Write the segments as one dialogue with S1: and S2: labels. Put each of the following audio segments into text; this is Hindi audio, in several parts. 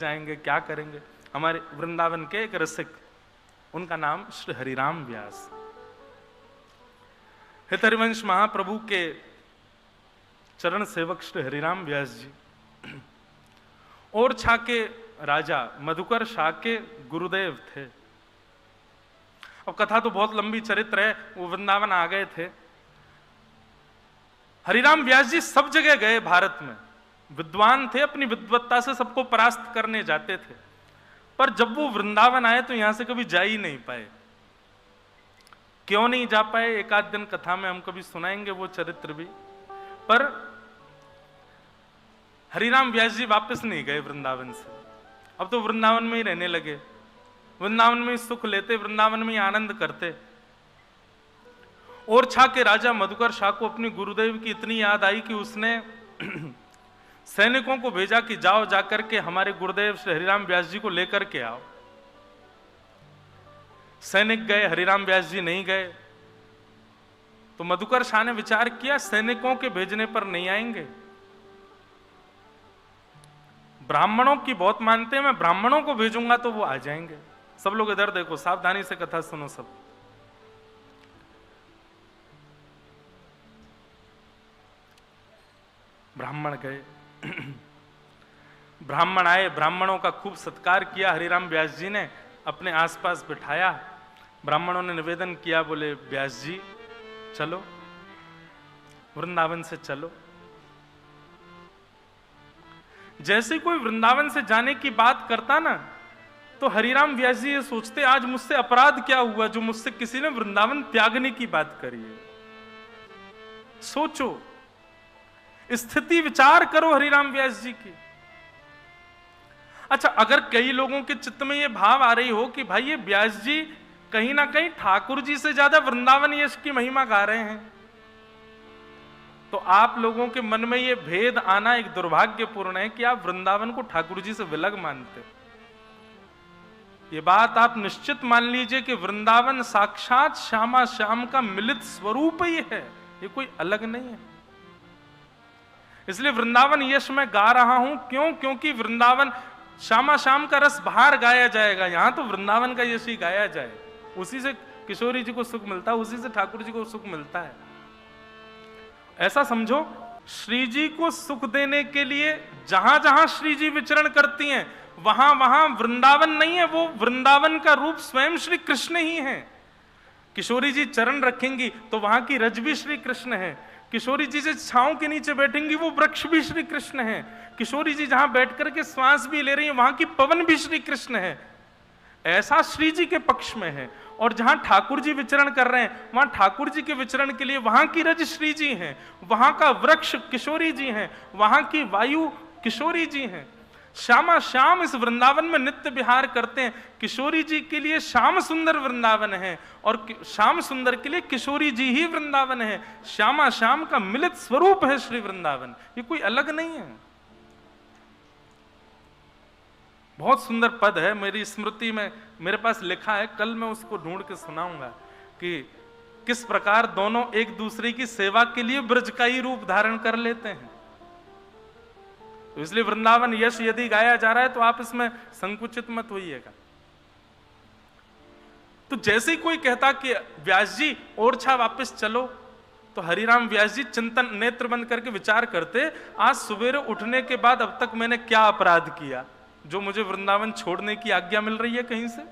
S1: जाएंगे, क्या करेंगे। हमारे वृंदावन के एक रसिक, उनका नाम श्री हरिराम व्यास। हित हरिवंश महाप्रभु के चरण सेवक श्री हरिराम व्यास जी और छा के राजा मधुकर शाह के गुरुदेव थे। अब कथा तो बहुत लंबी चरित्र है। वो वृंदावन आ गए थे। हरिराम व्यास जी सब जगह गए भारत में, विद्वान थे, अपनी विद्वत्ता से सबको परास्त करने जाते थे। पर जब वो वृंदावन आए तो यहां से कभी जा ही नहीं पाए। क्यों नहीं जा पाए, एक आध दिन कथा में हम कभी सुनाएंगे वो चरित्र भी। पर हरिराम व्यास जी वापस नहीं गए वृंदावन से। अब तो वृंदावन में ही रहने लगे, वृंदावन में ही सुख लेते, वृंदावन में ही आनंद करते। और छा के राजा मधुकर शाह को अपने गुरुदेव की इतनी याद आई कि उसने सैनिकों को भेजा कि जाओ जाकर के हमारे गुरुदेव श्री हरिराम व्यास जी को लेकर के आओ। सैनिक गए, हरिराम व्यास जी नहीं गए। तो मधुकर शाह ने विचार किया, सैनिकों के भेजने पर नहीं आएंगे, ब्राह्मणों की बहुत मानते हैं, मैं ब्राह्मणों को भेजूंगा तो वो आ जाएंगे। सब लोग इधर देखो, सावधानी से कथा सुनो सब। ब्राह्मण गए, ब्राह्मण आए, ब्राह्मणों का खूब सत्कार किया। हरिराम व्यास जी ने अपने आसपास बिठाया। ब्राह्मणों ने निवेदन किया, बोले व्यास जी चलो, वृंदावन से चलो। जैसे कोई वृंदावन से जाने की बात करता ना, तो हरिराम व्यास जी ये सोचते आज मुझसे अपराध क्या हुआ जो मुझसे किसी ने वृंदावन त्यागने की बात करी है। सोचो, स्थिति विचार करो हरिराम व्यास जी की। अच्छा, अगर कई लोगों के चित्त में यह भाव आ रही हो कि भाई ये व्यास जी कहीं ना कहीं ठाकुर जी से ज्यादा वृंदावन यश की महिमा गा रहे हैं, तो आप लोगों के मन में यह भेद आना एक दुर्भाग्यपूर्ण है कि आप वृंदावन को ठाकुर जी से विलग मानते। ये बात आप निश्चित मान लीजिए कि वृंदावन साक्षात श्यामा श्याम का मिलित स्वरूप ही है, ये कोई अलग नहीं है। इसलिए वृंदावन यश मैं गा रहा हूं। क्यों? क्योंकि वृंदावन श्यामा श्याम का रस बाहर गाया जाएगा, यहां तो वृंदावन का यश ही गाया जाए। उसी से किशोरी जी को सुख मिलता है, उसी से ठाकुर जी को सुख मिलता है। ऐसा समझो, श्री जी को सुख देने के लिए जहां जहां श्री जी विचरण करती हैं वहां वहां वृंदावन नहीं है, वो वृंदावन का रूप स्वयं श्री कृष्ण ही है। किशोरी जी चरण रखेंगी तो वहां की रज भी श्री कृष्ण है। किशोरी जी से छांव के नीचे बैठेंगी, वो वृक्ष भी श्री कृष्ण है। किशोरी जी जहां बैठ करके श्वास भी ले रही है, वहां की पवन भी श्री कृष्ण है। ऐसा श्री जी के पक्ष में है। और जहां ठाकुर जी विचरण कर रहे हैं, वहां ठाकुर जी के विचरण के लिए वहां की रज श्री जी हैं, वहां का वृक्ष किशोरी जी हैं, वहां की वायु किशोरी जी हैं। श्यामा श्याम इस वृंदावन में नित्य विहार करते हैं। किशोरी जी के लिए श्याम सुंदर वृंदावन है और श्याम सुंदर के लिए किशोरी जी ही वृंदावन है। श्यामा श्याम का मिलित स्वरूप है श्री वृंदावन, ये कोई अलग नहीं है। बहुत सुंदर पद है, मेरी स्मृति में मेरे पास लिखा है, कल मैं उसको ढूंढ के सुनाऊंगा कि किस प्रकार दोनों एक दूसरे की सेवा के लिए ब्रज का ही रूप धारण कर लेते हैं। तो इसलिए वृंदावन यश यदि गाया जा रहा है तो आप इसमें संकुचित मत होइएगा। तो जैसे ही कोई कहता कि व्यास जी ओरछा वापस चलो, तो हरिराम व्यास जी चिंतन नेत्र बंद करके विचार करते, आज सवेरे उठने के बाद अब तक मैंने क्या अपराध किया जो मुझे वृंदावन छोड़ने की आज्ञा मिल रही है कहीं से।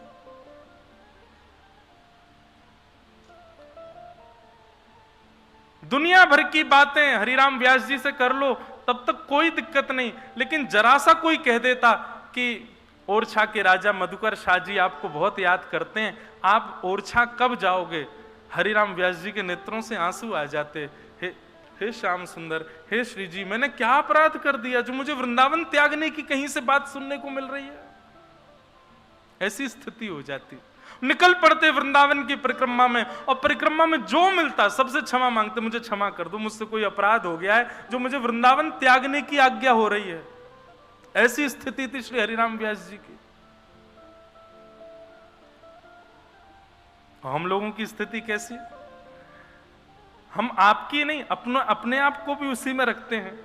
S1: दुनिया भर की बातें हरिराम व्यास जी से कर लो, तब तक कोई दिक्कत नहीं। लेकिन जरा सा कोई कह देता कि ओरछा के राजा मधुकर शाह जी आपको बहुत याद करते हैं, आप ओरछा कब जाओगे? हरिराम व्यास जी के नेत्रों से आंसू आ जाते। हे श्याम सुंदर, हे श्री जी, मैंने क्या अपराध कर दिया जो मुझे वृंदावन त्यागने की कहीं से बात सुनने को मिल रही है? ऐसी स्थिति हो जाती। निकल पड़ते वृंदावन की परिक्रमा में, और परिक्रमा में जो मिलता सबसे क्षमा मांगते, मुझे क्षमा कर दो, मुझसे कोई अपराध हो गया है जो मुझे वृंदावन त्यागने की आज्ञा हो रही है। ऐसी स्थिति थी श्री हरिराम व्यास जी की। हम लोगों की स्थिति कैसी? हम आपकी नहीं, अपने आप को भी उसी में रखते हैं।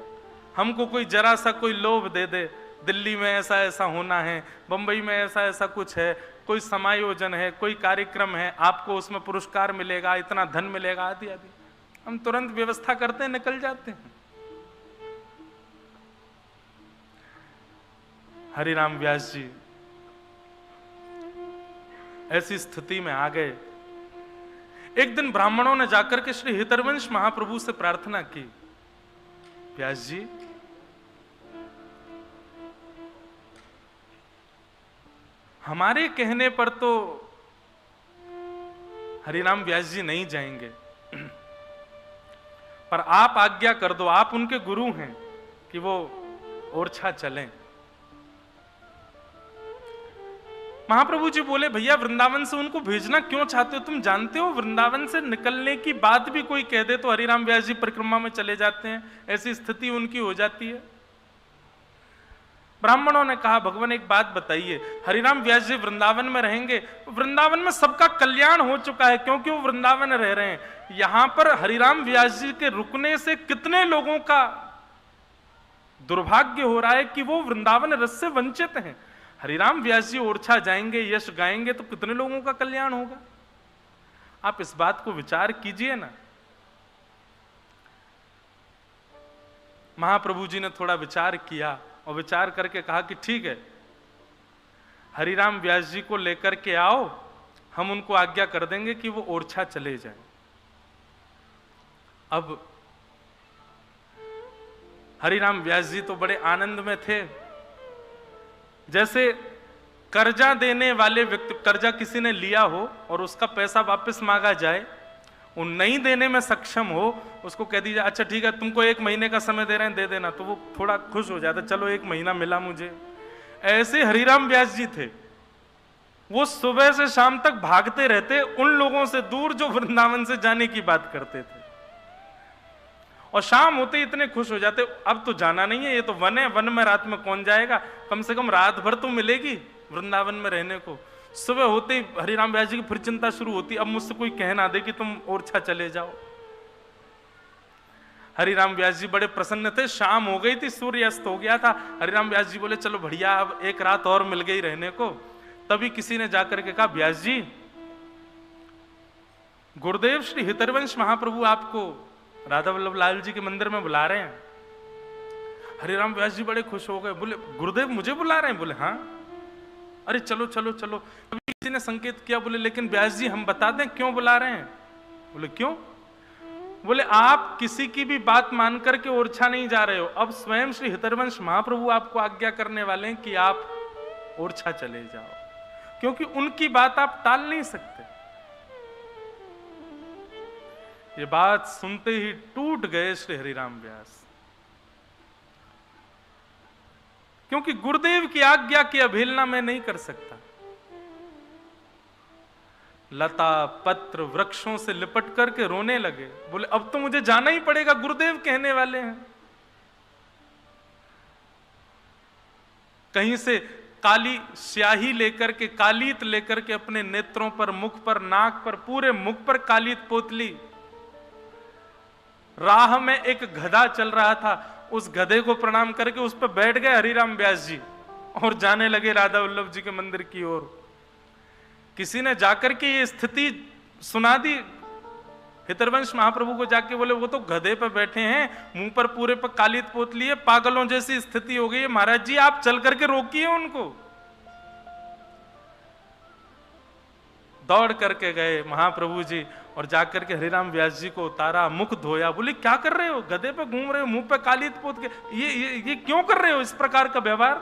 S1: हमको कोई जरा सा कोई लोभ दे दे, दिल्ली में ऐसा ऐसा होना है, बंबई में ऐसा ऐसा कुछ है, कोई समायोजन है, कोई कार्यक्रम है, आपको उसमें पुरस्कार मिलेगा, इतना धन मिलेगा, आदि आदि। हम तुरंत व्यवस्था करते हैं, निकल जाते हैं। हरिराम व्यास जी ऐसी स्थिति में आ गए। एक दिन ब्राह्मणों ने जाकर के श्री हितरवंश महाप्रभु से प्रार्थना की, व्यास जी हमारे कहने पर तो हरिराम व्यास जी नहीं जाएंगे, पर आप आज्ञा कर दो, आप उनके गुरु हैं, कि वो ओरछा चलें। महाप्रभु जी बोले, भैया वृंदावन से उनको भेजना क्यों चाहते हो? तुम जानते हो वृंदावन से निकलने की बात भी कोई कह दे तो हरिराम व्यास जी परिक्रमा में चले जाते हैं, ऐसी स्थिति उनकी हो जाती है। ब्राह्मणों ने कहा, भगवान एक बात बताइए, हरिराम व्यास जी वृंदावन में रहेंगे, वृंदावन में सबका कल्याण हो चुका है क्योंकि वो वृंदावन रह रहे हैं। यहां पर हरिराम व्यास जी के रुकने से कितने लोगों का दुर्भाग्य हो रहा है कि वो वृंदावन रस से वंचित हैं। हरिराम व्यास जी ओरछा जाएंगे, यश गाएंगे तो कितने लोगों का कल्याण होगा। आप इस बात को विचार कीजिए ना। महाप्रभु जी ने थोड़ा विचार किया और विचार करके कहा कि ठीक है, हरिराम व्यास जी को लेकर के आओ, हम उनको आज्ञा कर देंगे कि वो ओरछा चले जाएं। अब हरिराम व्यास जी तो बड़े आनंद में थे। जैसे कर्जा देने वाले व्यक्ति, कर्जा किसी ने लिया हो और उसका पैसा वापस मांगा जाए, वो नहीं देने में सक्षम हो, उसको कह दीजिए अच्छा ठीक है तुमको 1 महीने का समय दे रहे हैं, दे देना, तो वो थोड़ा खुश हो जाता, चलो 1 महीना मिला मुझे। ऐसे हरिराम व्यास जी थे, वो सुबह से शाम तक भागते रहते उन लोगों से दूर जो वृंदावन से जाने की बात करते थे, और शाम होते ही इतने खुश हो जाते, अब तो जाना नहीं है, ये तो वन है, वन में रात में कौन जाएगा, कम से कम रात भर तो मिलेगी वृंदावन में रहने को। सुबह होते ही हरिराम व्यास जी की फिर चिंता शुरू होती, अब मुझसे कोई कह ना दे कि तुम ओरछा चले जाओ। हरिराम व्यास जी बड़े प्रसन्न थे। शाम हो गई थी, सूर्य अस्त हो गया था। हरिराम व्यास जी बोले चलो बढ़िया, अब 1 रात और मिल गई रहने को। तभी किसी ने जाकर के कहा, व्यास जी गुरुदेव श्री हितरवंश महाप्रभु आपको राधा वल्लभ लाल जी के मंदिर में बुला रहे हैं। हरिराम व्यास जी बड़े खुश हो गए, बोले गुरुदेव मुझे बुला रहे हैं? बोले हाँ। अरे चलो चलो चलो। तभी किसी ने संकेत किया, बोले लेकिन व्यास जी हम बता दें क्यों बुला रहे हैं? बोले क्यों? बोले आप किसी की भी बात मान करके ओरछा नहीं जा रहे हो, अब स्वयं श्री हितरवंश महाप्रभु आपको आज्ञा करने वाले हैं कि आप ओरछा चले जाओ, क्योंकि उनकी बात आप टाल नहीं सकते। ये बात सुनते ही टूट गए श्री हरिराम व्यास, क्योंकि गुरुदेव की आज्ञा की अवहेलना मैं नहीं कर सकता। लता पत्र वृक्षों से लिपट करके रोने लगे, बोले अब तो मुझे जाना ही पड़ेगा, गुरुदेव कहने वाले हैं। कहीं से काली स्याही लेकर के, कालीत लेकर के अपने नेत्रों पर, मुख पर, नाक पर, पूरे मुख पर कालीत पोत ली। राह में एक गधा चल रहा था, उस गधे को प्रणाम करके उस पर बैठ गए हरिराम व्यास जी और जाने लगे राधा वल्लभ जी के मंदिर की ओर। किसी ने जाकर के ये स्थिति सुना दी हितरवंश महाप्रभु को, जाके बोले वो तो गधे पे बैठे हैं, मुंह पर पूरे पर कालीत पोत लिए, पागलों जैसी स्थिति हो गई है, महाराज जी आप चल करके रोकिए उनको। दौड़ करके गए महाप्रभु जी और जाकर के हरिराम व्यास जी को उतारा, मुख धोया, बोले क्या कर रहे हो, गधे पे घूम रहे हो, मुंह पे कालीत पोत के, ये क्यों कर रहे हो इस प्रकार का व्यवहार?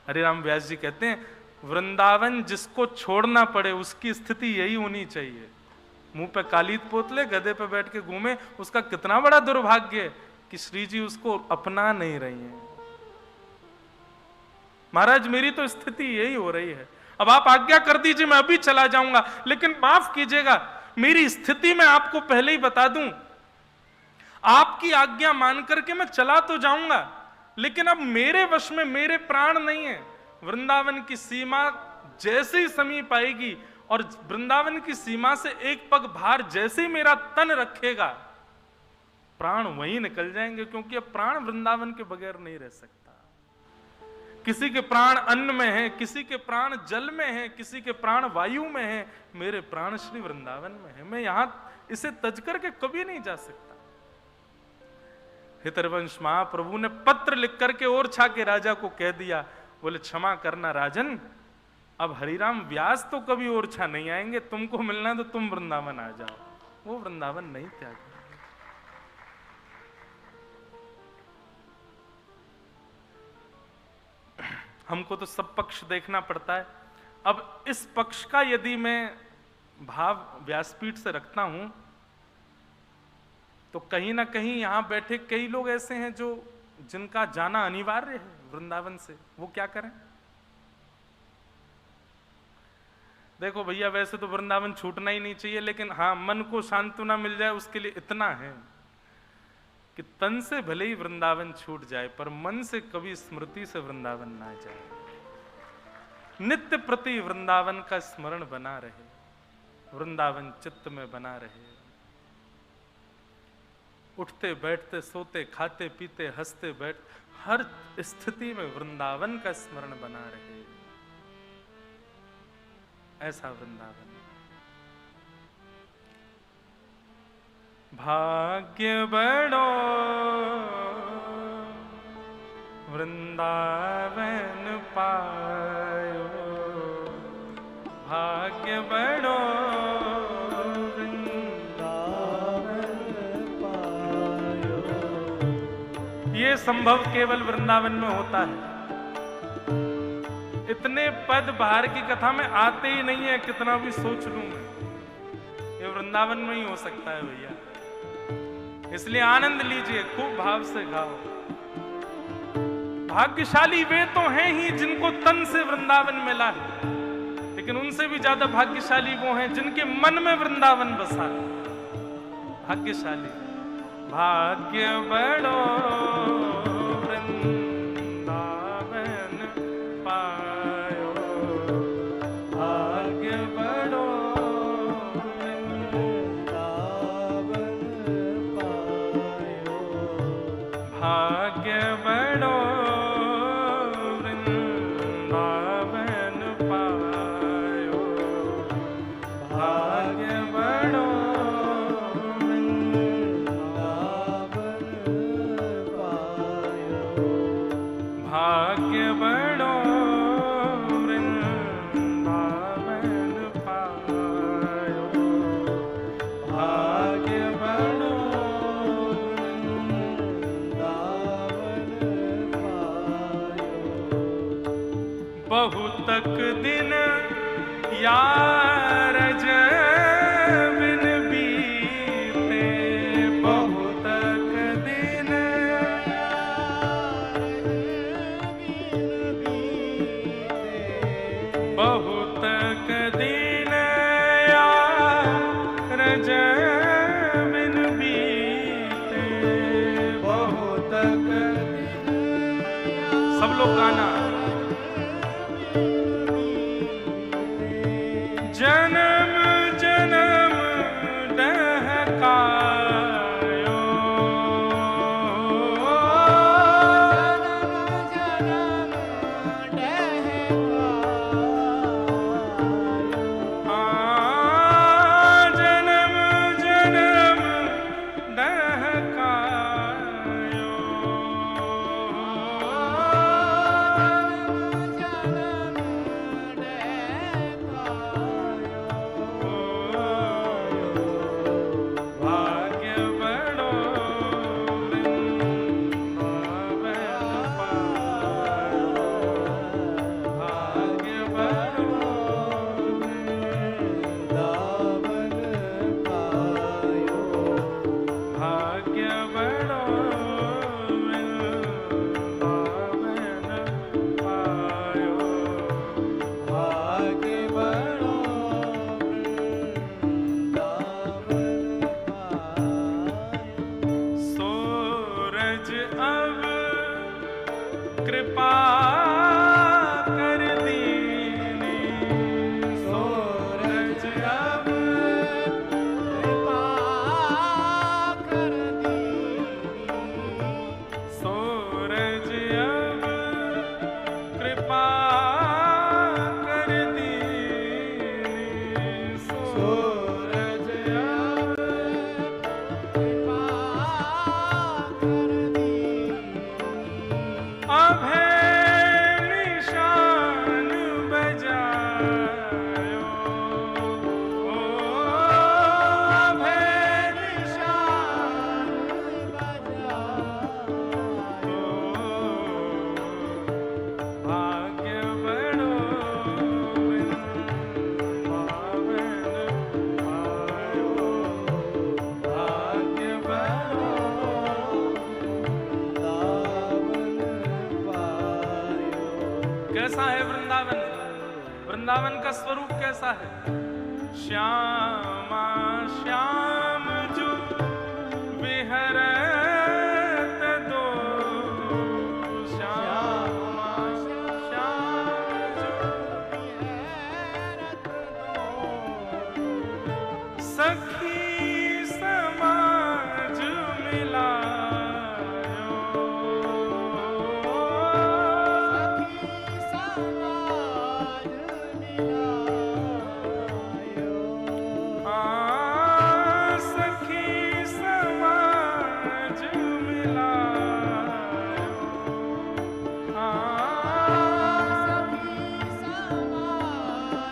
S1: हरिराम व्यास जी कहते हैं वृंदावन जिसको छोड़ना पड़े उसकी स्थिति यही होनी चाहिए। मुंह पे कालीत पोत ले, गधे पे बैठ के घूमे, उसका कितना बड़ा दुर्भाग्य है कि श्री जी उसको अपना नहीं रही हैं। महाराज मेरी तो स्थिति यही हो रही है, अब आप आज्ञा कर दीजिए मैं अभी चला जाऊंगा, लेकिन माफ कीजिएगा मेरी स्थिति मैं आपको पहले ही बता दूं, आपकी आज्ञा मान करके मैं चला तो जाऊंगा, लेकिन अब मेरे वश में मेरे प्राण नहीं है। वृंदावन की सीमा जैसे ही समीप आएगी और वृंदावन की सीमा से एक पग बाहर जैसे ही मेरा तन रखेगा, प्राण वहीं निकल जाएंगे, क्योंकि अब प्राण वृंदावन के बगैर नहीं रह सकता। किसी के प्राण अन्न में है, किसी के प्राण जल में है, किसी के प्राण वायु में है, मेरे प्राण श्री वृंदावन में है। मैं यहां इसे तज करके कभी नहीं जा सकता। हितरवंश महाप्रभु ने पत्र लिख करके ओरछा के राजा को कह दिया, बोले क्षमा करना राजन, अब हरिराम व्यास तो कभी ओरछा नहीं आएंगे, तुमको मिलना है तो तुम वृंदावन आ जाओ। वो वृंदावन नहीं त्याग। हमको तो सब पक्ष देखना पड़ता है। अब इस पक्ष का यदि मैं भाव व्यासपीठ से रखता हूं तो कहीं ना कहीं यहां बैठे कई लोग ऐसे हैं जो जिनका जाना अनिवार्य है वृंदावन से, वो क्या करें? देखो भैया, वैसे तो वृंदावन छूटना ही नहीं चाहिए, लेकिन हाँ, मन को सांत्वना मिल जाए उसके लिए इतना है कि तन से भले ही वृंदावन छूट जाए पर मन से कभी स्मृति से वृंदावन ना जाए। नित्य प्रति वृंदावन का स्मरण बना रहे, वृंदावन चित्त में बना रहे। उठते बैठते सोते खाते पीते हंसते बैठ हर स्थिति में वृंदावन का स्मरण बना रहे, ऐसा वृंदावन। भाग्य बड़ो वृंदावन पायो, भाग्य बड़ो ये संभव केवल वृंदावन में होता है। इतने पद बाहर की कथा में आते ही नहीं है, कितना भी सोच लूं मैं, ये वृंदावन में ही हो सकता है भैया। इसलिए आनंद लीजिए, खूब भाव से गाओ। भाग्यशाली वे तो हैं ही जिनको तन से वृंदावन मिला है, लेकिन उनसे भी ज्यादा भाग्यशाली वो हैं जिनके मन में वृंदावन बसा है। भाग्यशाली, भाग्य बड़ो वृंदावन पायो, भाग्य बड़ो वृंदावन पायो, भाग्य बड़ो वृंदावन पायो, भाग्य बड़ो भाग्य बड़ो वृंदावन पायो, भाग्य बड़ो वृंदावन पायो। बहुतक दिन यार जबिन बीते, बहुतक दिन बहुतक दिन यार जबिन बीते, बहुतक सब लोग गाना। जन्म जन्म डहकायो, कृपा कर दीनी सूरज अब कृपा कर दीनी अभय निशान बजायो अभय निशान बजायो भाग्य बड़ो भाग्य बड़ो कैसा है वृंदावन? वृंदावन का स्वरूप कैसा है? श्यामा श्याम जो विहरत दो श्यामा श्याम जो विहरत दो सखी समाज मिलायो सखी समाज मिलायो सखी समाज मिलायो सखी समाज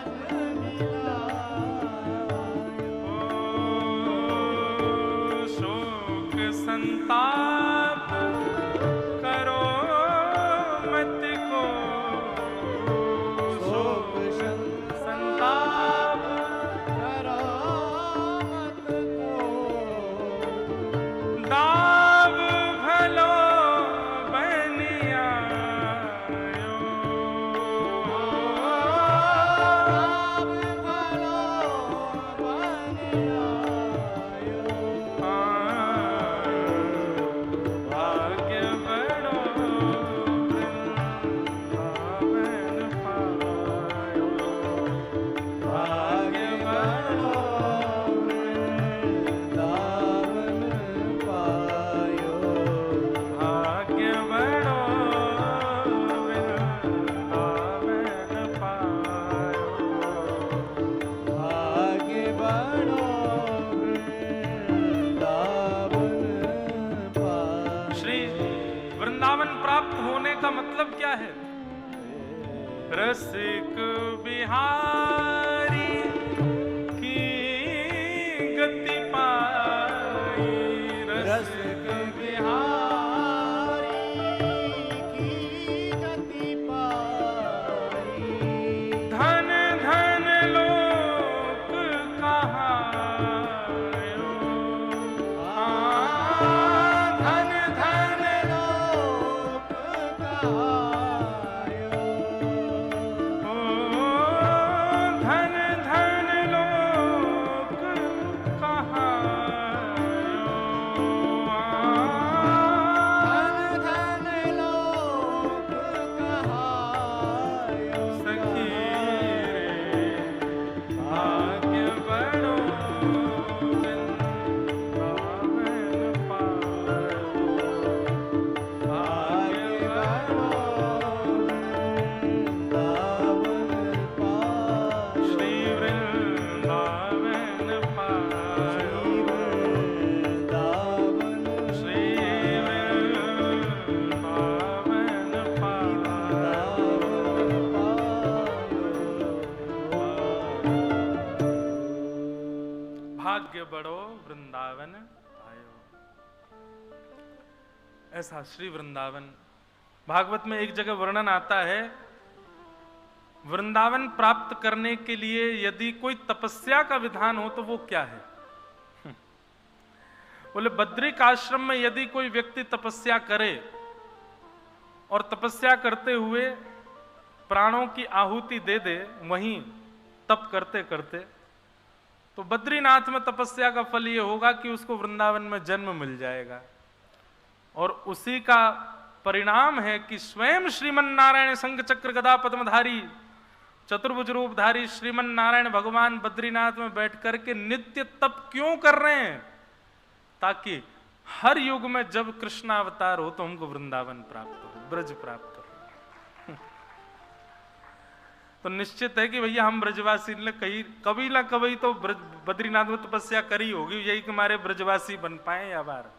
S1: मिलायो शोक संताप करो मत को शोक संताप करो मत को दाव भलो बनियायो दाव भलो बनियायो भाग्य बड़ो वृंदावन पायो भाग्य बड़ो वृंदावन पायो भाग्य बड़ो वृंदावन पायो भाग्य बड़ो वृंदावन पायो। श्री वृंदावन प्राप्त होने का मतलब क्या है? रसिक बिहारी की गति पाई रसिक बिहारी की गति पाई धन धन लोक कहायो धन धन लोक कहायो धन धन लोक कहायो धन धन लोक कहायो सखी रे भाग्य बड़ो वृंदावन पायो भाग्य बड़ो वृंदावन पायो श्री वृंदावन पायो श्री वृंदावन भाग्य बड़ो वृंदावन आयो। ऐसा श्री वृंदावन भागवत में एक जगह वर्णन आता है वृंदावन प्राप्त करने के लिए यदि कोई तपस्या का विधान हो तो वो क्या है? बोले बद्रिक आश्रम में यदि कोई व्यक्ति तपस्या करे और तपस्या करते हुए प्राणों की आहुति दे दे वहीं तप करते करते, तो बद्रीनाथ में तपस्या का फल ये होगा कि उसको वृंदावन में जन्म मिल जाएगा। और उसी का परिणाम है कि स्वयं श्रीमन नारायण शंख चक्र गदा पद्मधारी चतुर्भुज रूपधारी श्रीमन नारायण भगवान बद्रीनाथ में बैठ करके नित्य तप क्यों कर रहे हैं? ताकि हर युग में जब कृष्णावतार हो तो हमको वृंदावन प्राप्त हो, ब्रज प्राप्त हो। तो निश्चित है कि भैया हम ब्रजवासी ने कहीं कभी ना कभी तो बद्रीनाथ में तपस्या करी होगी, यही कि हमारे ब्रजवासी बन पाए या बार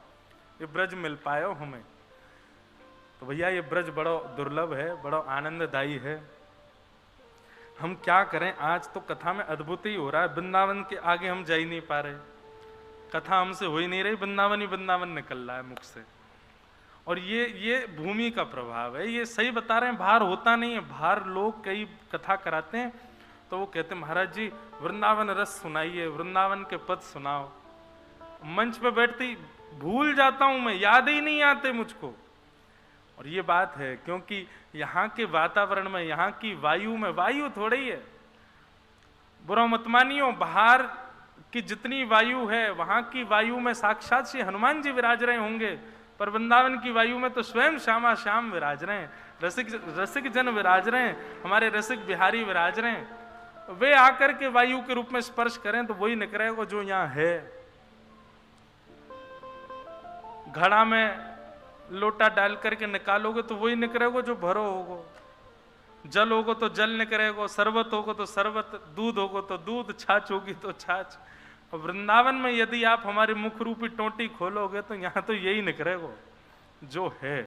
S1: ये ब्रज मिल पाए हो हमें। तो भैया ये ब्रज बड़ा दुर्लभ है, बड़ा आनंददायी है। हम क्या करें, आज तो कथा में अद्भुत ही हो रहा है, वृंदावन के आगे हम जा ही नहीं पा रहे, कथा हमसे हो ही नहीं रही, वृंदावन ही वृंदावन निकल रहा है मुख से। और ये भूमि का प्रभाव है, ये सही बता रहे हैं, बाहर होता नहीं है। बाहर लोग कई कथा कराते हैं तो वो कहते हैं महाराज जी वृंदावन रस सुनाइए, वृंदावन के पद सुनाओ। मंच पे बैठते ही भूल जाता हूं मैं, याद ही नहीं आते मुझको। और ये बात है क्योंकि यहाँ के वातावरण में, यहाँ की वायु में, वायु थोड़ी ही है, बुरा मत मानियो, बाहर की जितनी वायु है वहां की वायु में साक्षात श्री हनुमान जी विराज रहे होंगे, पर वृंदावन की वायु में तो स्वयं श्यामा श्याम विराज रहे हैं, रसिक जन विराज रहे हैं, हमारे रसिक बिहारी विराज रहे हैं। वे आकर के वायु के रूप में स्पर्श करें तो वही निकलेगा जो यहाँ है। घड़ा में लोटा डाल करके निकालोगे तो वही निकलेगा जो भरो होगो, जल होगो तो जल निकलेगा, शरबत होगो तो शरबत, दूध होगो तो दूध, छाछ होगी तो छाछ। और वृंदावन में यदि आप हमारे मुख रूपी टोटी खोलोगे तो यहाँ तो यही निकलेगा जो है।